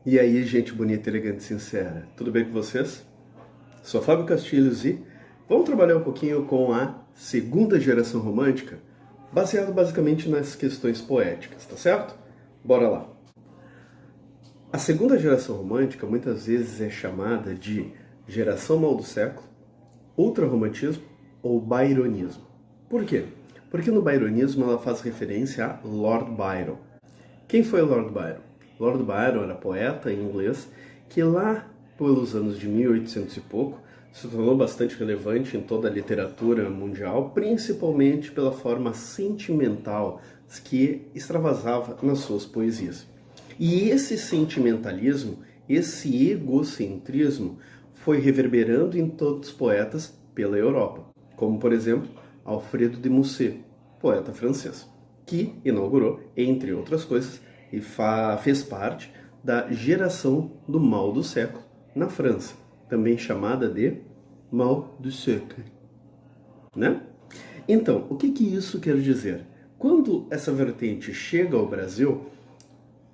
E aí, gente bonita, elegante e sincera, tudo bem com vocês? Sou Fábio Castilhos e vamos trabalhar um pouquinho com a segunda geração romântica, baseado basicamente nas questões poéticas, tá certo? Bora lá! A segunda geração romântica muitas vezes é chamada de geração mal do século, ultrarromantismo ou byronismo. Por quê? Porque no byronismo ela faz referência a Lord Byron. Quem foi Lord Byron? Lord Byron era poeta em inglês que lá pelos anos de 1800 e pouco se tornou bastante relevante em toda a literatura mundial, principalmente pela forma sentimental que extravasava nas suas poesias. E esse sentimentalismo, esse egocentrismo, foi reverberando em todos os poetas pela Europa, como por exemplo Alfredo de Musset, poeta francês, que inaugurou, entre outras coisas, e fez parte da geração do mal do século na França, também chamada de mal du siècle, né? Então, o que isso quer dizer? Quando essa vertente chega ao Brasil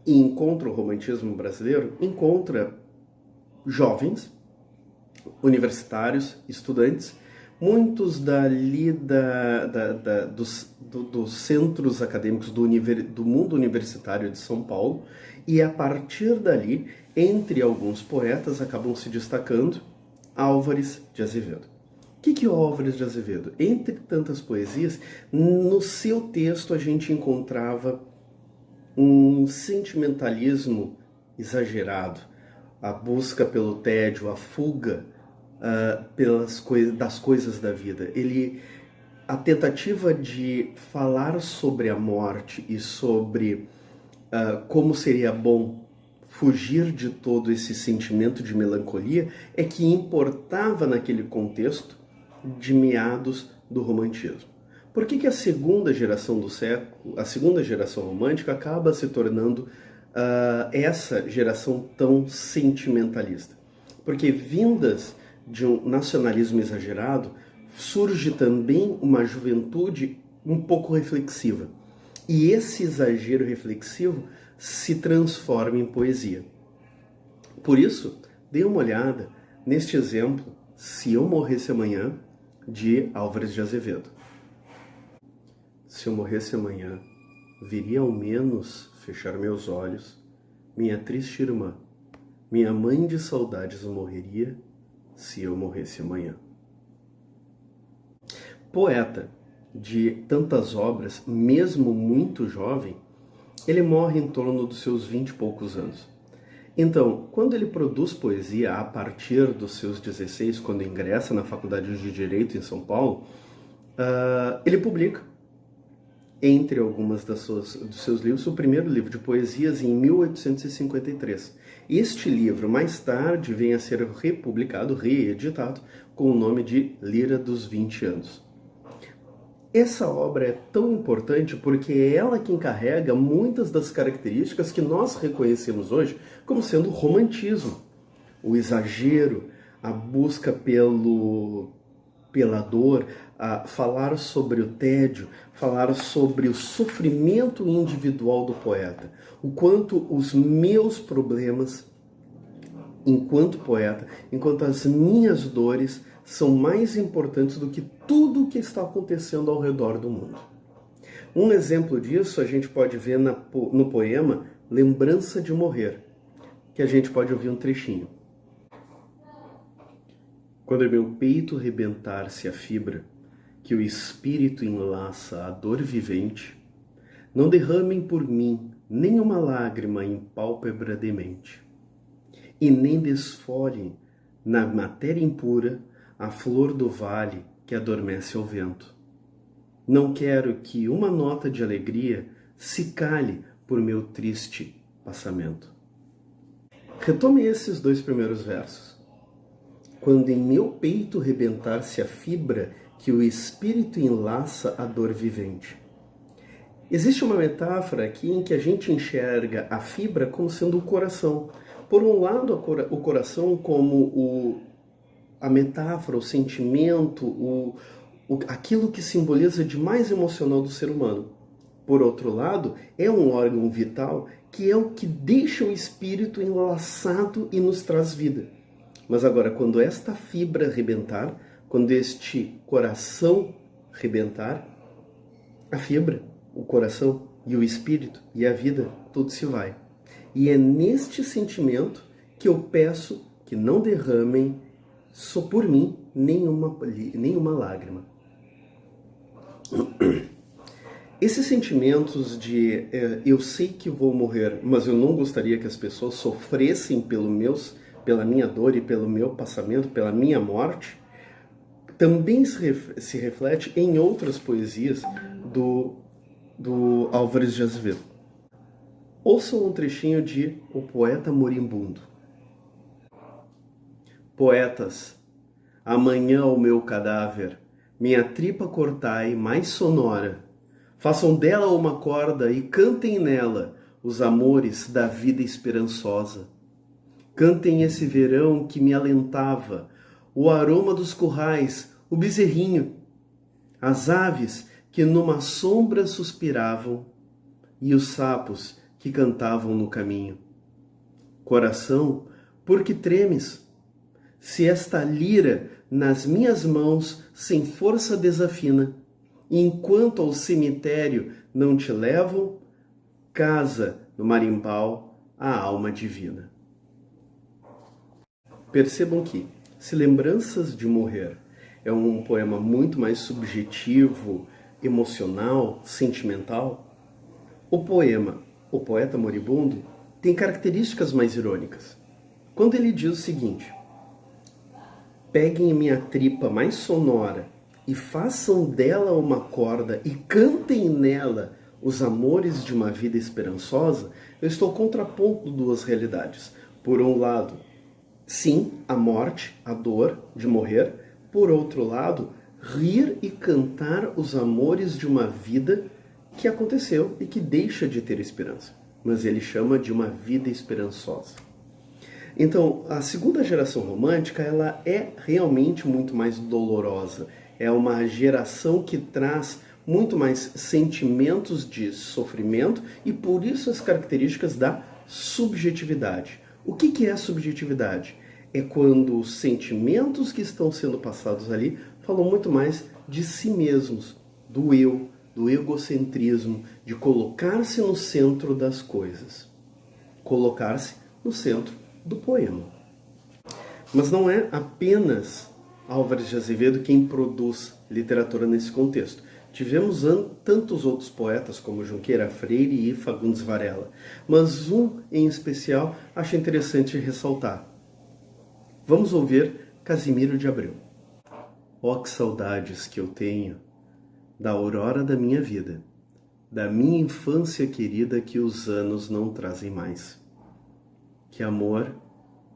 e encontra o romantismo brasileiro, encontra jovens, universitários, estudantes, muitos dos centros acadêmicos do mundo universitário de São Paulo, e a partir dali, entre alguns poetas, acabam se destacando Álvares de Azevedo. O que é o Álvares de Azevedo? Entre tantas poesias, no seu texto a gente encontrava um sentimentalismo exagerado, a busca pelo tédio, a fuga das coisas da vida. A tentativa de falar sobre a morte e sobre como seria bom fugir de todo esse sentimento de melancolia é que importava naquele contexto de meados do romantismo. Por que a segunda geração do século, a segunda geração romântica, acaba se tornando essa geração tão sentimentalista? Porque vindas de um nacionalismo exagerado, surge também uma juventude um pouco reflexiva. E esse exagero reflexivo se transforma em poesia. Por isso, dê uma olhada neste exemplo, Se Eu Morresse Amanhã, de Álvares de Azevedo. Se eu morresse amanhã, viria ao menos fechar meus olhos, minha triste irmã, minha mãe de saudades morreria, se eu morresse amanhã. Poeta de tantas obras, mesmo muito jovem, ele morre em torno dos seus 20 e poucos anos. Então, quando ele produz poesia a partir dos seus 16, quando ingressa na Faculdade de Direito em São Paulo, ele publica, entre algumas dos seus livros, o primeiro livro de poesias em 1853. Este livro, mais tarde, vem a ser republicado, reeditado, com o nome de Lira dos 20 Anos. Essa obra é tão importante porque é ela quem carrega muitas das características que nós reconhecemos hoje como sendo o romantismo. O exagero, a busca pela dor, a falar sobre o tédio, falar sobre o sofrimento individual do poeta, o quanto os meus problemas enquanto poeta, enquanto as minhas dores são mais importantes do que tudo o que está acontecendo ao redor do mundo. Um exemplo disso a gente pode ver no poema Lembrança de Morrer, que a gente pode ouvir um trechinho. Quando em meu peito rebentar-se a fibra, que o espírito enlaça a dor vivente, não derramem por mim nem uma lágrima em pálpebra demente, e nem desfolhem na matéria impura a flor do vale que adormece ao vento. Não quero que uma nota de alegria se cale por meu triste passamento. Retome esses dois primeiros versos. Quando em meu peito rebentar-se a fibra que o espírito enlaça a dor vivente. Existe uma metáfora aqui em que a gente enxerga a fibra como sendo o coração. Por um lado, o coração como a metáfora, o sentimento, aquilo que simboliza de mais emocional do ser humano. por outro lado, é um órgão vital que é o que deixa o espírito enlaçado e nos traz vida. Mas agora, quando esta fibra rebentar, quando este coração rebentar, a fibra, o coração e o espírito e a vida, tudo se vai. E é neste sentimento que eu peço que não derramem só por mim nenhuma lágrima. Esses sentimentos de eu sei que vou morrer, mas eu não gostaria que as pessoas sofressem pela minha dor e pelo meu passamento, pela minha morte, também se reflete em outras poesias do Álvares de Azevedo. Ouçam um trechinho de O Poeta Moribundo. Poetas, amanhã o meu cadáver, minha tripa cortai mais sonora. Façam dela uma corda e cantem nela os amores da vida esperançosa. Cantem esse verão que me alentava, o aroma dos currais, o bezerrinho, as aves que numa sombra suspiravam e os sapos que cantavam no caminho. Coração, por que tremes? Se esta lira nas minhas mãos sem força desafina, enquanto ao cemitério não te levam, casa no marimbau a alma divina. Percebam que, se Lembranças de Morrer é um poema muito mais subjetivo, emocional, sentimental, o poema O Poeta Moribundo tem características mais irônicas. Quando ele diz o seguinte: peguem minha tripa mais sonora e façam dela uma corda e cantem nela os amores de uma vida esperançosa, eu estou contrapondo duas realidades. Por um lado, sim, a morte, a dor de morrer. Por outro lado, rir e cantar os amores de uma vida que aconteceu e que deixa de ter esperança. Mas ele chama de uma vida esperançosa. Então, a segunda geração romântica, ela é realmente muito mais dolorosa. É uma geração que traz muito mais sentimentos de sofrimento e por isso as características da subjetividade. O que é a subjetividade? É quando os sentimentos que estão sendo passados ali falam muito mais de si mesmos, do eu, do egocentrismo, de colocar-se no centro das coisas. Colocar-se no centro do poema. Mas não é apenas Álvares de Azevedo quem produz literatura nesse contexto. Tivemos tantos outros poetas como Junqueira Freire e Fagundes Varela, mas um em especial acho interessante ressaltar. Vamos ouvir Casimiro de Abreu. Ó, que saudades que eu tenho da aurora da minha vida, da minha infância querida que os anos não trazem mais. Que amor,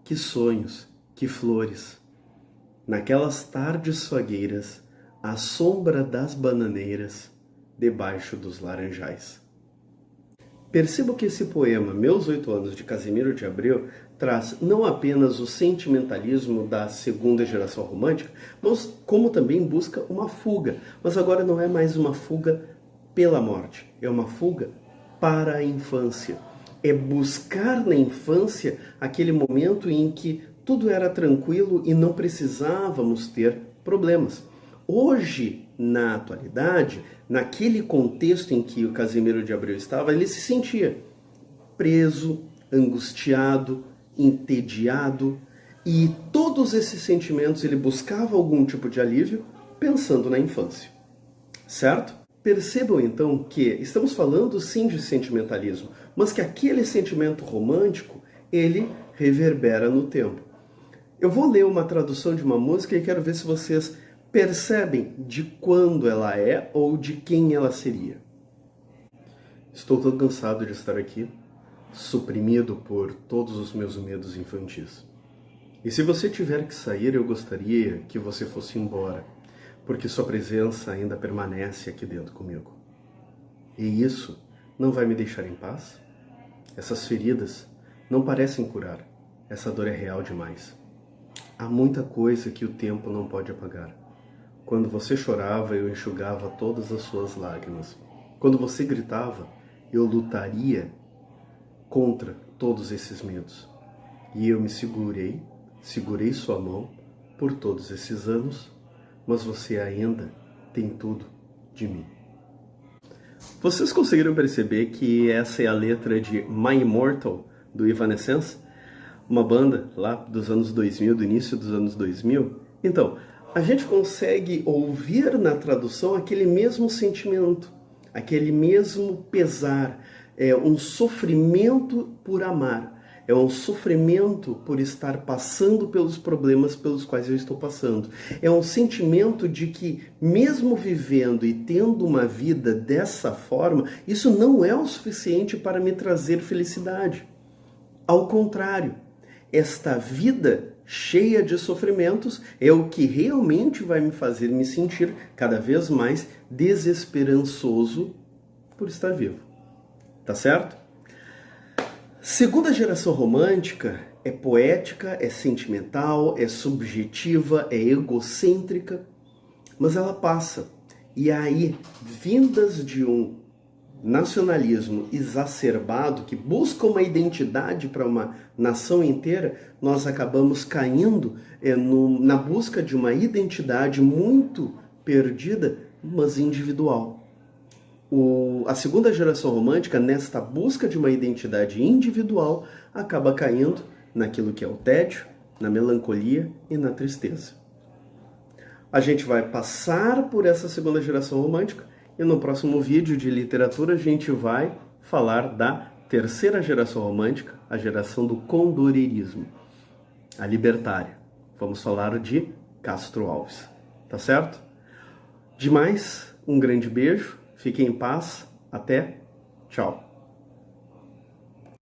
que sonhos, que flores. Naquelas tardes fagueiras, à sombra das bananeiras, debaixo dos laranjais. Percebo que esse poema, Meus 8 Anos, de Casimiro de Abreu, traz não apenas o sentimentalismo da segunda geração romântica, mas como também busca uma fuga. Mas agora não é mais uma fuga pela morte, é uma fuga para a infância. É buscar na infância aquele momento em que tudo era tranquilo e não precisávamos ter problemas. Hoje, na atualidade, naquele contexto em que o Casimiro de Abreu estava, ele se sentia preso, angustiado, entediado, e todos esses sentimentos ele buscava algum tipo de alívio pensando na infância. Certo? Percebam então que estamos falando sim de sentimentalismo, mas que aquele sentimento romântico, ele reverbera no tempo. Eu vou ler uma tradução de uma música e quero ver se vocês percebem de quando ela é ou de quem ela seria. Estou tão cansado de estar aqui, suprimido por todos os meus medos infantis. E se você tiver que sair, eu gostaria que você fosse embora, porque sua presença ainda permanece aqui dentro comigo. E isso não vai me deixar em paz? Essas feridas não parecem curar. Essa dor é real demais. Há muita coisa que o tempo não pode apagar. Quando você chorava, eu enxugava todas as suas lágrimas. Quando você gritava, eu lutaria contra todos esses medos. E eu me segurei sua mão por todos esses anos, mas você ainda tem tudo de mim. Vocês conseguiram perceber que essa é a letra de My Immortal, do Evanescence? Uma banda lá dos anos 2000, do início dos anos 2000? Então, a gente consegue ouvir na tradução aquele mesmo sentimento, aquele mesmo pesar, é um sofrimento por amar. É um sofrimento por estar passando pelos problemas pelos quais eu estou passando. É um sentimento de que, mesmo vivendo e tendo uma vida dessa forma, isso não é o suficiente para me trazer felicidade. Ao contrário, esta vida cheia de sofrimentos é o que realmente vai me fazer me sentir cada vez mais desesperançoso por estar vivo. Tá certo? Segunda geração romântica é poética, é sentimental, é subjetiva, é egocêntrica, mas ela passa. E aí, vindas de um nacionalismo exacerbado que busca uma identidade para uma nação inteira, nós acabamos caindo na busca de uma identidade muito perdida, mas individual. A segunda geração romântica, nesta busca de uma identidade individual, acaba caindo naquilo que é o tédio, na melancolia e na tristeza. A gente vai passar por essa segunda geração romântica e no próximo vídeo de literatura a gente vai falar da terceira geração romântica, a geração do condorerismo, a libertária. Vamos falar de Castro Alves, tá certo? Demais, um grande beijo. Fiquem em paz. Até. Tchau.